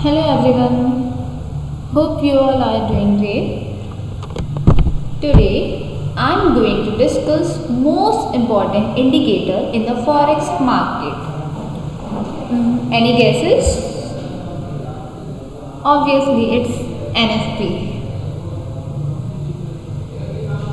Hello everyone, hope you all are doing great. Today I am going to discuss most important indicator in the forex market. Any guesses? Obviously it's NFP.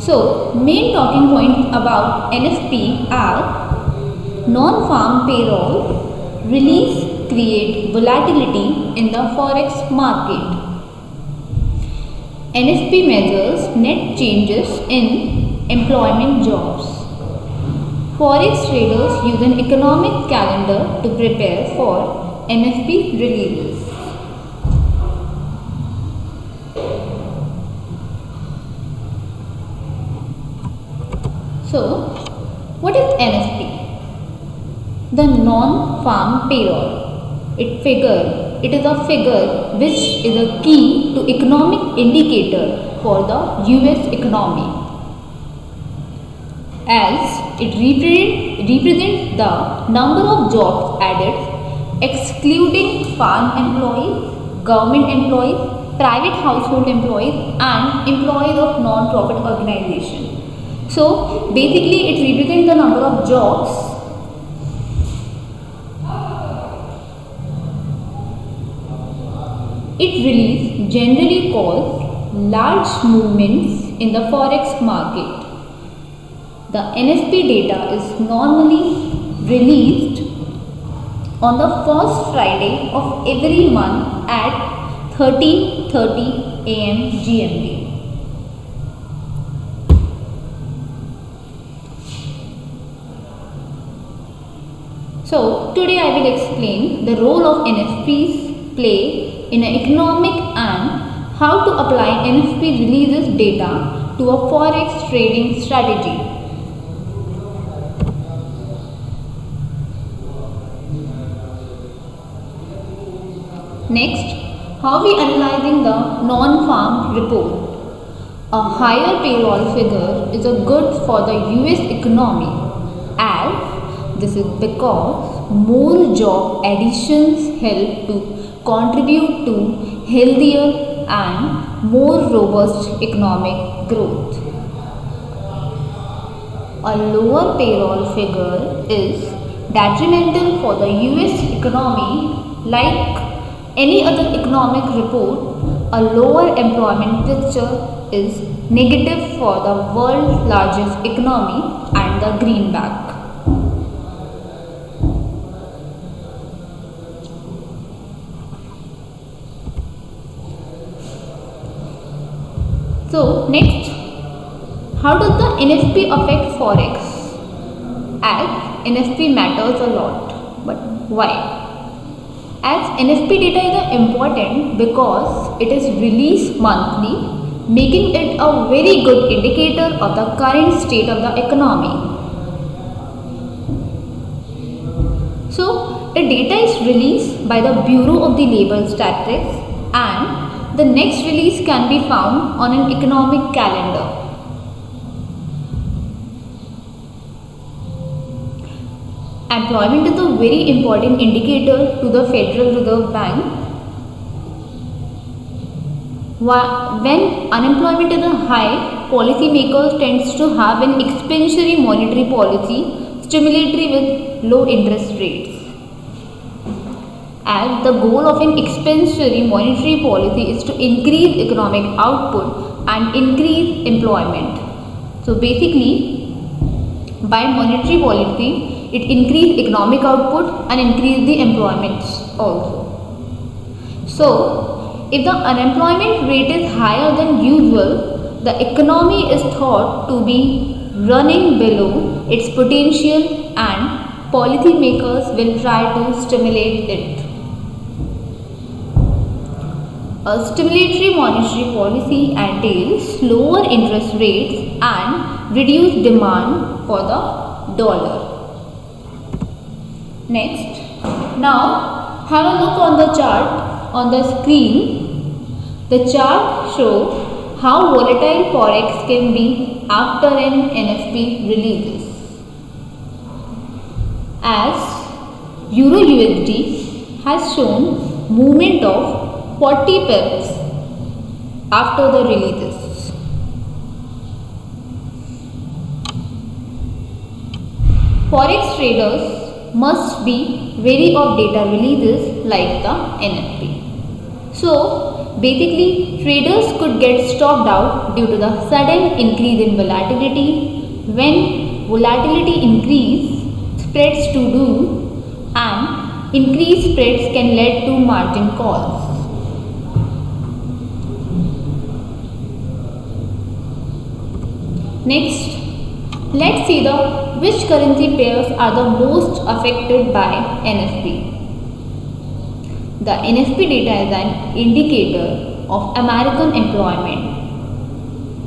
So main talking point about NFP are non-farm payroll release create volatility in the forex market. NFP measures net changes in employment jobs. Forex traders use an economic calendar to prepare for NFP releases. So, what is NFP? The non-farm payroll. It is a figure which is a key to economic indicator for the US economy, as it represents the number of jobs added excluding farm employees, government employees, private household employees and employees of non-profit organization. So basically it represents the number of jobs it release generally cause large movements in the forex market. The NFP data is normally released on the first Friday of every month at 13:30 am GMT. So today I will explain the role of NFPs play in an economic and how to apply NFP releases data to a forex trading strategy. Next, how we analyzing the non-farm report. A higher payroll figure is a good for the US economy, as this is because more job additions help to contribute to healthier and more robust economic growth. A lower payroll figure is detrimental for the US economy. Like any other economic report, a lower employment picture is negative for the world's largest economy and the greenback. So next, how does the NFP affect forex? As NFP matters a lot, but why? As NFP data is important because it is released monthly, making it a very good indicator of the current state of the economy. So the data is released by the Bureau of the Labor Statistics and the next release can be found on an economic calendar. Employment is a very important indicator to the Federal Reserve Bank. When unemployment is high, policymakers tend to have an expansionary monetary policy, stimulatory with low interest rates. As the goal of an expansionary monetary policy is to increase economic output and increase employment. So basically, by monetary policy, it increases economic output and increase the employment also. So if the unemployment rate is higher than usual, the economy is thought to be running below its potential and policymakers will try to stimulate it. A stimulatory monetary policy entails lower interest rates and reduced demand for the dollar. Next, now have a look on the chart on the screen. The chart shows how volatile forex can be after an NFP releases. As Euro USD has shown movement of 40 pips after the releases. Forex traders must be wary of data releases like the NFP. So basically traders could get stopped out due to the sudden increase in volatility. When volatility increase, spreads to do, and increased spreads can lead to margin calls. Next, let's see the which currency pairs are the most affected by NFP. The NFP data is an indicator of American employment.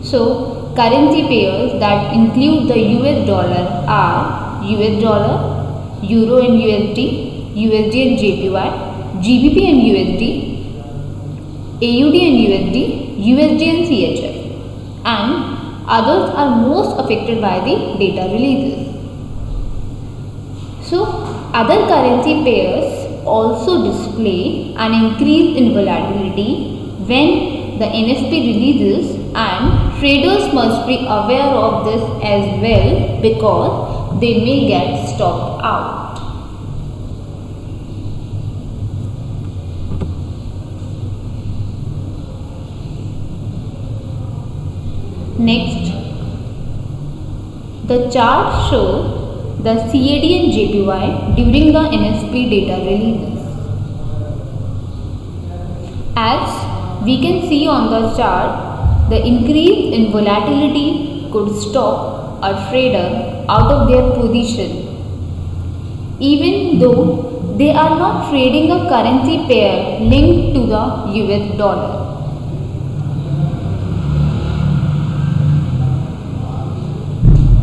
So, currency pairs that include the US dollar are US dollar, Euro and USD, USD and JPY, GBP and USD, AUD and USD, USD and CHF, and others are most affected by the data releases. So, other currency pairs also display an increase in volatility when the NFP releases, and traders must be aware of this as well because they may get stopped out. Next, the chart shows the CAD and JPY during the NFP data releases. As we can see on the chart, the increase in volatility could stop a trader out of their position, even though they are not trading a currency pair linked to the US dollar.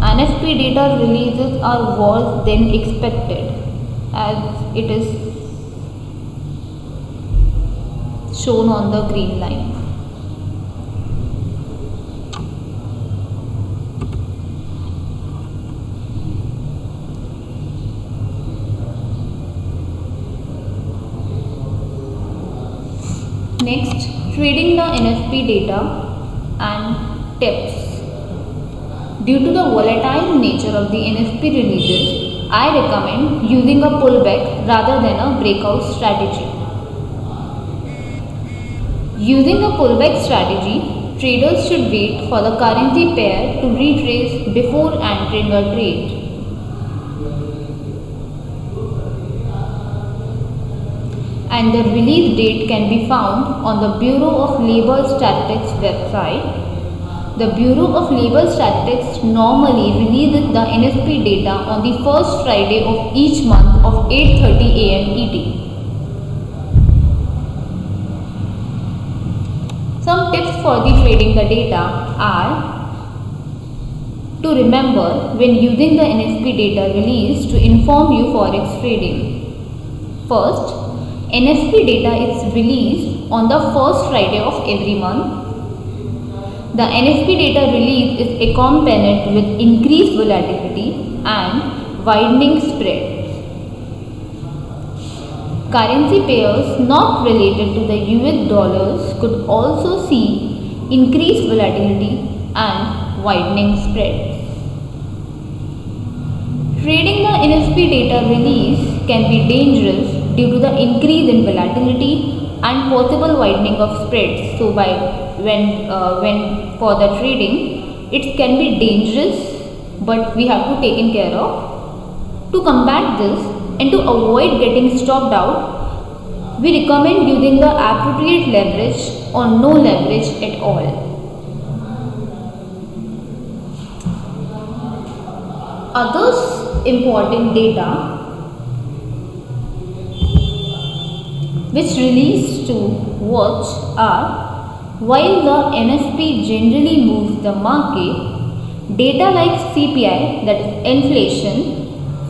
NFP data releases are worse than expected, as it is shown on the green line. Next, trading the NFP data and tips. Due to the volatile nature of the NFP releases, I recommend using a pullback rather than a breakout strategy. Using a pullback strategy, traders should wait for the currency pair to retrace before entering a trade. And the release date can be found on the Bureau of Labor Statistics website. The Bureau of Labor Statistics normally releases the NFP data on the first Friday of each month of 8:30 AM ET. Some tips for the trading the data are to remember when using the NFP data release to inform you forex trading. First, NFP data is released on the first Friday of every month. The NFP data release is accompanied with increased volatility and widening spreads. Currency pairs not related to the US dollars could also see increased volatility and widening spreads. Trading the NFP data release can be dangerous due to the increase in volatility and possible widening of spreads. So when for the trading, it can be dangerous, but we have to take care of. To combat this and to avoid getting stopped out, we recommend using the appropriate leverage or no leverage at all. Others important data which release to watch are, while the NFP generally moves the market, data like CPI, that is inflation,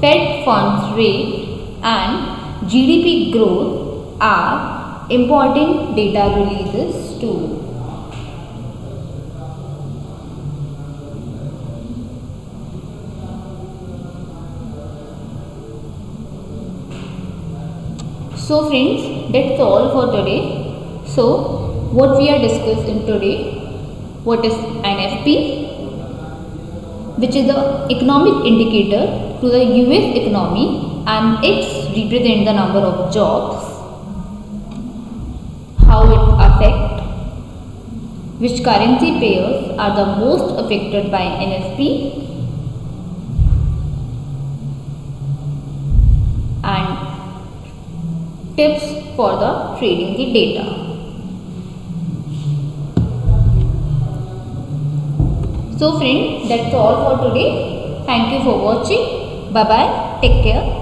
Fed funds rate and GDP growth are important data releases too. So friends, that's all for today. So what we are discussing today, what is NFP, which is the economic indicator to the US economy, and it's represent the number of jobs, how it affect, which currency pairs are the most affected by NFP, and tips for the trading the data. So friend, that's all for today. Thank you for watching. Bye bye. Take care.